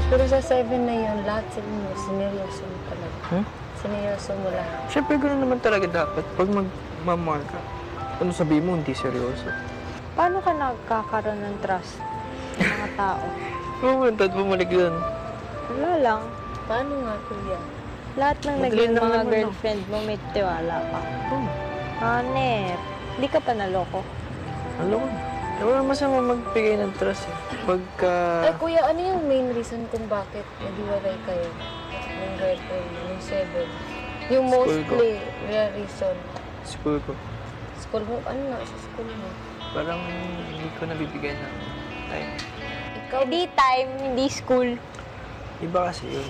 Pero sa 7 na yun, lahat sila mo, sineryoso mo talaga. Sineryoso mo lahat. Siyempre, gano'n naman talaga dapat. Pag magmamahal ka, ano sabihin mo, hindi seryoso. Paano ka nagkakaroon ng trust ng mga tao? Pumunta't bumalik doon. Wala lang. Paano nga, kuya? Lahat ng Madali naging lang mga naman, girlfriend mo, may tiwala ka. Hanep. Hindi ka pa naloko. Alam ko. Wala masama magbigay ng trust eh. Pagka... Ay, kuya, ano yung main reason kung bakit naghiwalay kayo ng girlfriend mo, yung 7? Yung School mostly reason. School ko. School mo? Ano nga sa school mo? Parang hindi ko nabibigyan ng time. Ikaw, Hindi time, hindi school. Iba kasi yun.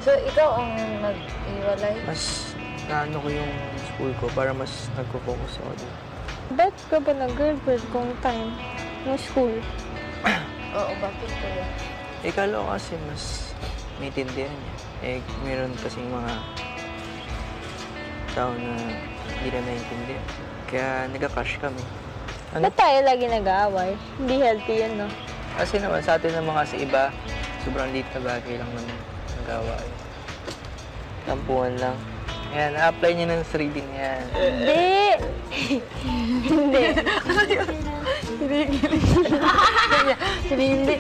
so ikaw ang nag-iwalay? Mas naano ko yung school ko para mas nagpo-focus ako doon. Ba't ka ba nag-girlfriend kung time ng school? Oo, bakit kuya? Kala ko kasi mas maintindihan niya. Meron kasing mga tao na hindi na naiintindihan. Kaya nagka-crush kami. Ba't tayo lagi nag-aaway? Hindi healthy yun, no? Kasi naman sa atin naman kasi iba, sobrang liit na bagay lang naman nag-aaway. Tampuhan lang. Ayan, na-apply niya ng 3D niya. Hindi! Hindi. Hindi.